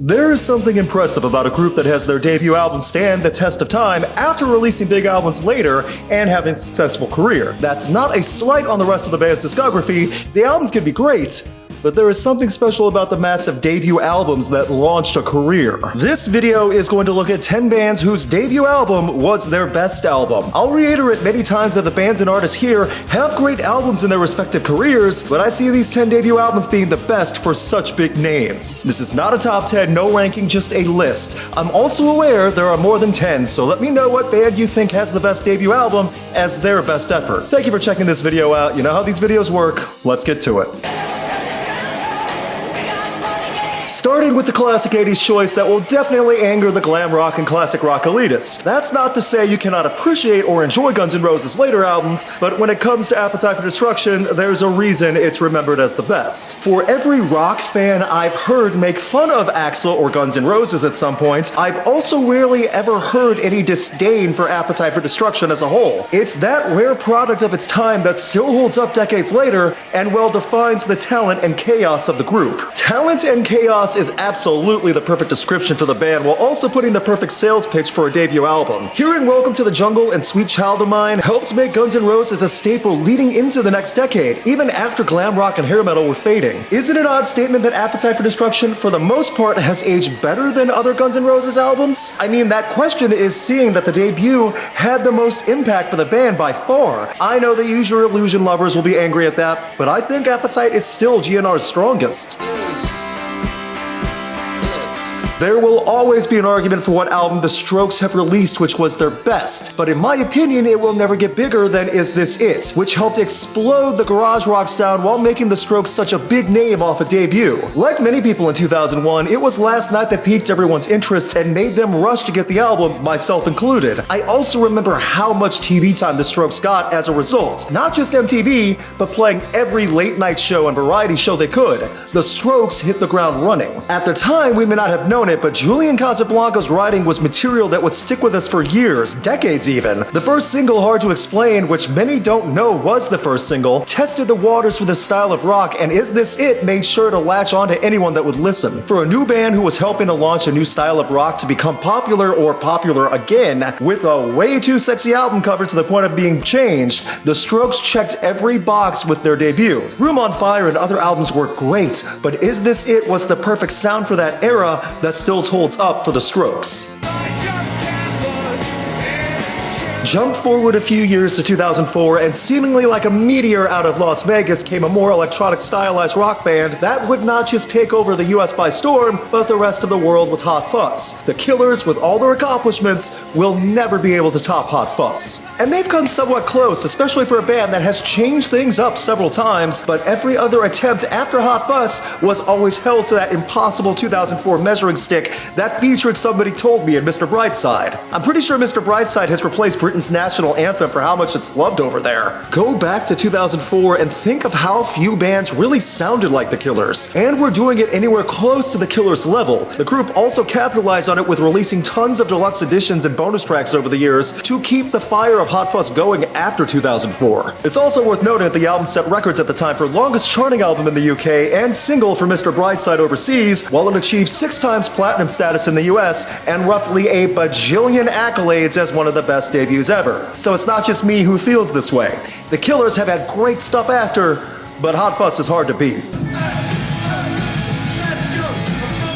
There is something impressive about a group that has their debut album stand the test of time after releasing big albums later and having a successful career. That's not a slight on the rest of the band's discography. The albums can be great, but there is something special about the massive debut albums that launched a career. This video is going to look at 10 bands whose debut album was their best album. I'll reiterate many times that the bands and artists here have great albums in their respective careers, but I see these 10 debut albums being the best for such big names. This is not a top 10, no ranking, just a list. I'm also aware there are more than 10, so let me know what band you think has the best debut album as their best effort. Thank you for checking this video out. You know how these videos work. Let's get to it. Starting with the classic 80s choice that will definitely anger the glam rock and classic rock elitists. That's not to say you cannot appreciate or enjoy Guns N' Roses' later albums, but when it comes to Appetite for Destruction, there's a reason it's remembered as the best. For every rock fan I've heard make fun of Axl or Guns N' Roses at some point, I've also rarely ever heard any disdain for Appetite for Destruction as a whole. It's that rare product of its time that still holds up decades later and well defines the talent and chaos of the group. Talent and chaos is absolutely the perfect description for the band while also putting the perfect sales pitch for a debut album. Hearing Welcome to the Jungle and Sweet Child of Mine helped make Guns N' Roses a staple leading into the next decade, even after glam rock and hair metal were fading. Isn't it an odd statement that Appetite for Destruction, for the most part, has aged better than other Guns N' Roses albums? I mean, that question is seeing that the debut had the most impact for the band by far. I know the Use Your Illusion lovers will be angry at that, but I think Appetite is still GNR's strongest. There will always be an argument for what album the Strokes have released which was their best, but in my opinion it will never get bigger than Is This It, which helped explode the garage rock sound while making the Strokes such a big name off a debut. Like many people in 2001, it was Last Night that piqued everyone's interest and made them rush to get the album, myself included. I also remember how much TV time the Strokes got as a result. Not just MTV, but playing every late night show and variety show they could. The Strokes hit the ground running. At the time, we may not have known it, but Julian Casablanca's writing was material that would stick with us for years, decades even. The first single, Hard to Explain, which many don't know was the first single, tested the waters for this style of rock, and Is This It made sure to latch on to anyone that would listen. For a new band who was helping to launch a new style of rock to become popular or popular again, with a way too sexy album cover to the point of being changed, the Strokes checked every box with their debut. Room on Fire and other albums were great, but Is This It was the perfect sound for that era that still holds up for the Strokes. Jump forward a few years to 2004, and seemingly like a meteor out of Las Vegas came a more electronic stylized rock band that would not just take over the US by storm, but the rest of the world with Hot Fuss. The Killers, with all their accomplishments, will never be able to top Hot Fuss. And they've come somewhat close, especially for a band that has changed things up several times, but every other attempt after Hot Fuss was always held to that impossible 2004 measuring stick that featured Somebody Told Me in Mr. Brightside. I'm pretty sure Mr. Brightside has replaced Britain's national anthem for how much it's loved over there. Go back to 2004 and think of how few bands really sounded like the Killers, and were doing it anywhere close to the Killers' level. The group also capitalized on it with releasing tons of deluxe editions and bonus tracks over the years to keep the fire of Hot Fuss going after 2004. It's also worth noting that the album set records at the time for longest charting album in the UK and single for Mr. Brightside overseas, while it achieved 6 times platinum status in the US and roughly a bajillion accolades as one of the best debuts ever. So it's not just me who feels this way. The Killers have had great stuff after, but Hot Fuss is hard to beat.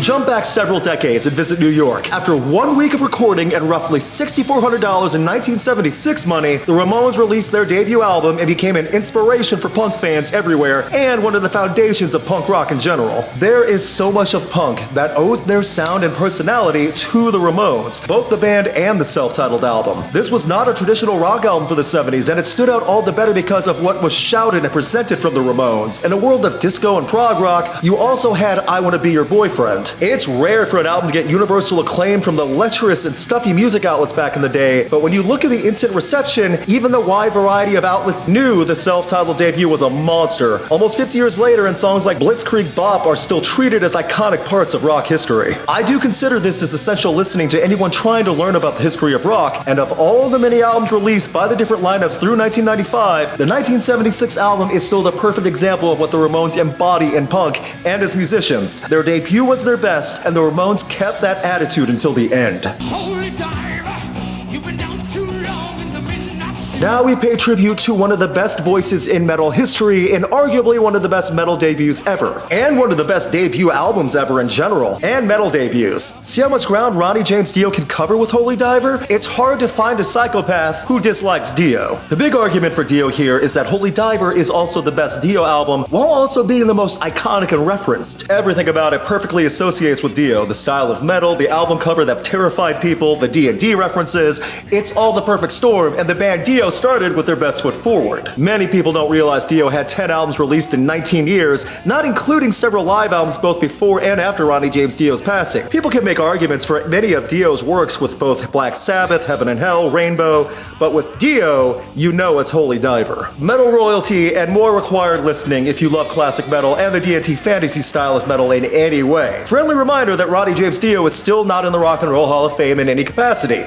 Jump back several decades and visit New York. After 1 week of recording and roughly $6,400 in 1976 money, the Ramones released their debut album and became an inspiration for punk fans everywhere and one of the foundations of punk rock in general. There is so much of punk that owes their sound and personality to the Ramones, both the band and the self-titled album. This was not a traditional rock album for the 70s, and it stood out all the better because of what was shouted and presented from the Ramones. In a world of disco and prog rock, you also had I Wanna Be Your Boyfriend. It's rare for an album to get universal acclaim from the lecherous and stuffy music outlets back in the day, but when you look at the instant reception, even the wide variety of outlets knew the self-titled debut was a monster. Almost 50 years later, and songs like Blitzkrieg Bop are still treated as iconic parts of rock history. I do consider this as essential listening to anyone trying to learn about the history of rock, and of all the many albums released by the different lineups through 1995, the 1976 album is still the perfect example of what the Ramones embody in punk and as musicians. Their debut was their best, and the Ramones kept that attitude until the end. Holy diver, you've been down too long in the midnight sea. Now we pay tribute to one of the best voices in metal history, and arguably one of the best metal debuts ever. And one of the best debut albums ever in general, and metal debuts. See how much ground Ronnie James Dio can cover with Holy Diver? It's hard to find a psychopath who dislikes Dio. The big argument for Dio here is that Holy Diver is also the best Dio album, while also being the most iconic and referenced. Everything about it perfectly associates with Dio. The style of metal, the album cover that terrified people, the D&D references. It's all the perfect storm, and the band Dio started with their best foot forward. Many people don't realize Dio had 10 albums released in 19 years, not including several live albums both before and after Ronnie James Dio's passing. People can make arguments for many of Dio's works with both Black Sabbath, Heaven and Hell, Rainbow, but with Dio, you know it's Holy Diver. Metal royalty and more required listening if you love classic metal and the D&T fantasy style of metal in any way. Friendly reminder that Ronnie James Dio is still not in the Rock and Roll Hall of Fame in any capacity.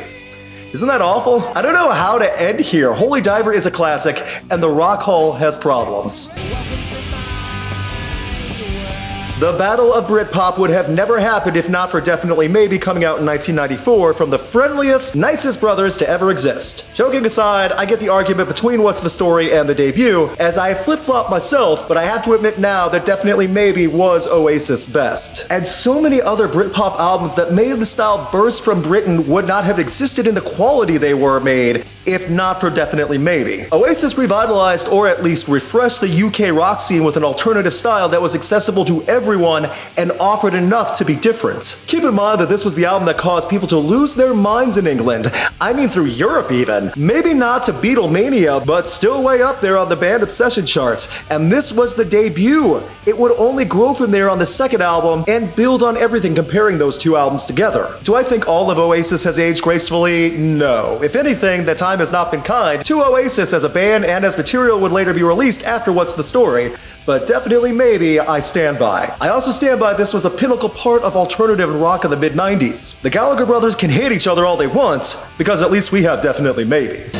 Isn't that awful? I don't know how to end here. Holy Diver is a classic, and the Rock Hall has problems. The Battle of Britpop would have never happened if not for Definitely Maybe coming out in 1994 from the friendliest, nicest brothers to ever exist. Joking aside, I get the argument between What's the Story and the debut, as I flip-flop myself, but I have to admit now that Definitely Maybe was Oasis' best. And so many other Britpop albums that made the style burst from Britain would not have existed in the quality they were made if not for Definitely Maybe. Oasis revitalized or at least refreshed the UK rock scene with an alternative style that was accessible to everyone and offered enough to be different. Keep in mind that this was the album that caused people to lose their minds in England. I mean through Europe even. Maybe not to Beatlemania, but still way up there on the band obsession charts. And this was the debut. It would only grow from there on the second album and build on everything comparing those two albums together. Do I think all of Oasis has aged gracefully? No. If anything, the time has not been kind to Oasis as a band and as material would later be released after What's the Story, but Definitely Maybe I stand by. I also stand by this was a pinnacle part of alternative and rock in the mid-90s. The Gallagher brothers can hate each other all they want, because at least we have Definitely Maybe.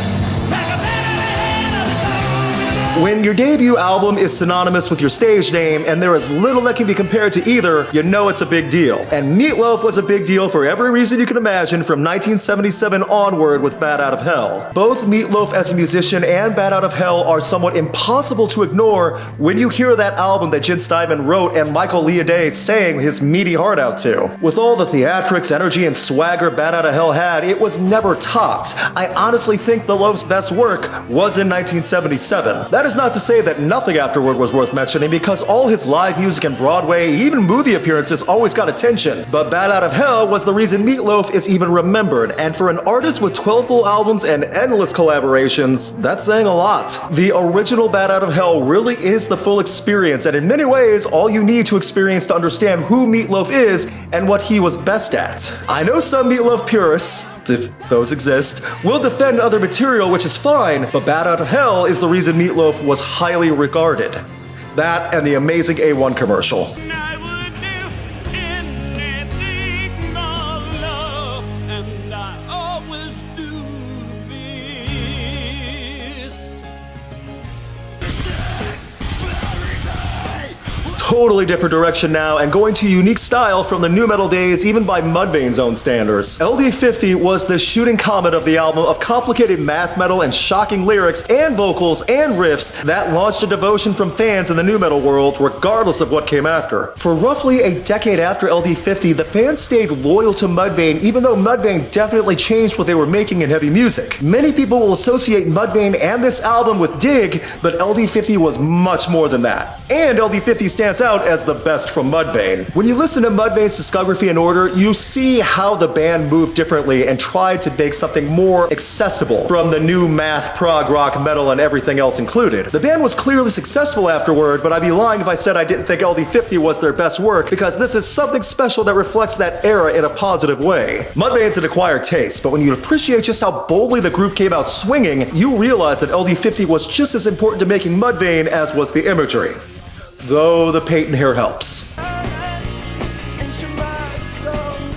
When your debut album is synonymous with your stage name and there is little that can be compared to either, you know it's a big deal. And Meat Loaf was a big deal for every reason you can imagine from 1977 onward with Bat Out of Hell. Both Meat Loaf as a musician and Bat Out of Hell are somewhat impossible to ignore when you hear that album that Jim Steinman wrote and Michael Leaday sang his meaty heart out to. With all the theatrics, energy, and swagger Bat Out of Hell had, it was never topped. I honestly think the Loaf's best work was in 1977. That is not to say that nothing afterward was worth mentioning, because all his live music and Broadway, even movie appearances, always got attention. But Bat Out of Hell was the reason Meat Loaf is even remembered, and for an artist with 12 full albums and endless collaborations, that's saying a lot. The original Bat Out of Hell really is the full experience, and in many ways, all you need to experience to understand who Meat Loaf is and what he was best at. I know some Meat Loaf purists, if those exist, will defend other material, which is fine, but Bat Out of Hell is the reason Meat Loaf was highly regarded. That and the amazing A1 commercial. I would do anything for love, and I always do this. Totally different direction now, and going to unique style from the nu metal days, even by Mudvayne's own standards. LD50 was the shooting comet of the album of complicated math metal and shocking lyrics and vocals and riffs that launched a devotion from fans in the nu metal world, regardless of what came after. For roughly a decade after LD50, the fans stayed loyal to Mudvayne, even though Mudvayne definitely changed what they were making in heavy music. Many people will associate Mudvayne and this album with Dig, but LD50 was much more than that. And LD50 stands out as the best from Mudvayne. When you listen to Mudvayne's discography in order, you see how the band moved differently and tried to make something more accessible from the new math, prog rock, metal, and everything else included. The band was clearly successful afterward, but I'd be lying if I said I didn't think LD50 was their best work, because this is something special that reflects that era in a positive way. Mudvayne's an acquired taste, but when you appreciate just how boldly the group came out swinging, you realize that LD50 was just as important to making Mudvayne as was the imagery. Though the paint and hair helps.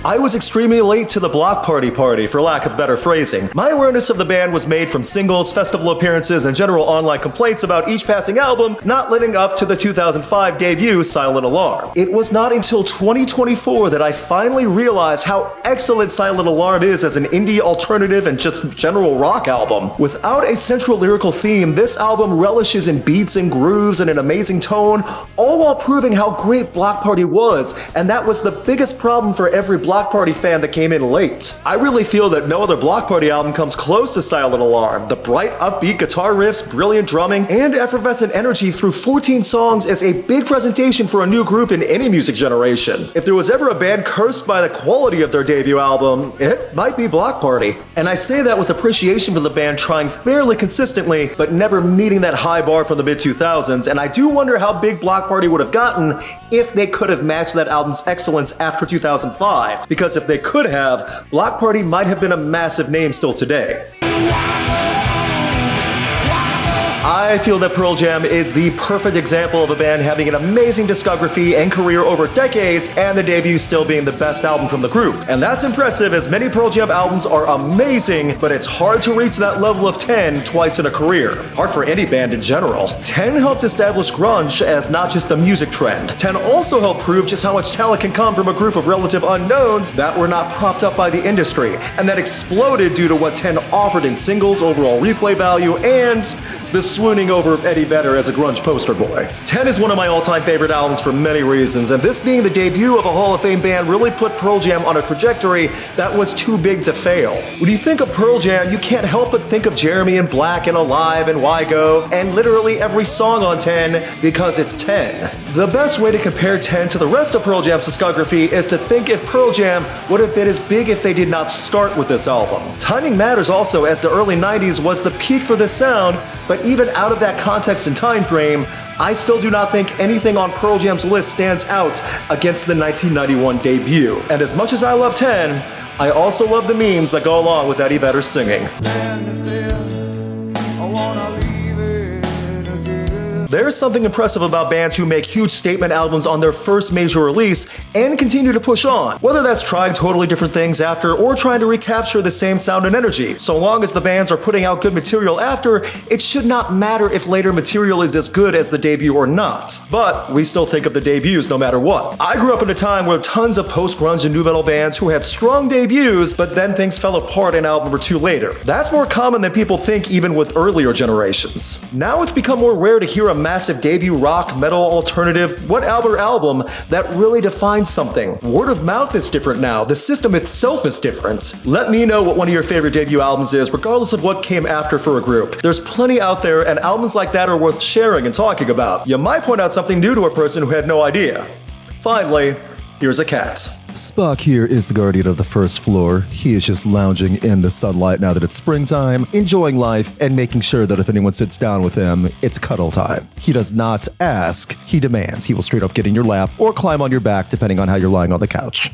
I was extremely late to the Bloc party, for lack of better phrasing. My awareness of the band was made from singles, festival appearances, and general online complaints about each passing album not living up to the 2005 debut Silent Alarm. It was not until 2024 that I finally realized how excellent Silent Alarm is as an indie alternative and just general rock album. Without a central lyrical theme, this album relishes in beats and grooves and an amazing tone, all while proving how great Bloc Party was, and that was the biggest problem for every Bloc Party fan that came in late. I really feel that no other Bloc Party album comes close to Silent Alarm. The bright, upbeat guitar riffs, brilliant drumming, and effervescent energy through 14 songs is a big presentation for a new group in any music generation. If there was ever a band cursed by the quality of their debut album, it might be Bloc Party. And I say that with appreciation for the band trying fairly consistently, but never meeting that high bar from the mid-2000s, and I do wonder how big Bloc Party would have gotten if they could have matched that album's excellence after 2005, because if they could have, Bloc Party might have been a massive name still today. I feel that Pearl Jam is the perfect example of a band having an amazing discography and career over decades, and the debut still being the best album from the group. And that's impressive, as many Pearl Jam albums are amazing, but it's hard to reach that level of 10 twice in a career. Hard for any band in general. 10 helped establish grunge as not just a music trend. 10 also helped prove just how much talent can come from a group of relative unknowns that were not propped up by the industry, and that exploded due to what 10 offered in singles, overall replay value, and the swooning over Eddie Vedder as a grunge poster boy. 10 is one of my all-time favorite albums for many reasons, and this being the debut of a Hall of Fame band really put Pearl Jam on a trajectory that was too big to fail. When you think of Pearl Jam, you can't help but think of Jeremy and Black and Alive and Why Go, and literally every song on 10 because it's 10. The best way to compare 10 to the rest of Pearl Jam's discography is to think if Pearl Jam would have been as big if they did not start with this album. Timing matters also, as the early 90s was the peak for this sound, but even out of that context and time frame, I still do not think anything on Pearl Jam's list stands out against the 1991 debut. And as much as I love 10, I also love the memes that go along with Eddie Vedder singing. There's something impressive about bands who make huge statement albums on their first major release and continue to push on, whether that's trying totally different things after or trying to recapture the same sound and energy. So long as the bands are putting out good material after, it should not matter if later material is as good as the debut or not. But we still think of the debuts no matter what. I grew up in a time where tons of post-grunge and nu metal bands who had strong debuts, but then things fell apart an album or two later. That's more common than people think, even with earlier generations. Now it's become more rare to hear a massive debut rock, metal, alternative, whatever album that really defines something. Word of mouth is different now. The system itself is different. Let me know what one of your favorite debut albums is, regardless of what came after for a group. There's plenty out there, and albums like that are worth sharing and talking about. You might point out something new to a person who had no idea. Finally, here's a cat. Spock here is the guardian of the first floor. He is just lounging in the sunlight now that it's springtime, enjoying life and making sure that if anyone sits down with him, it's cuddle time. He does not ask, he demands. He will straight up get in your lap or climb on your back depending on how you're lying on the couch.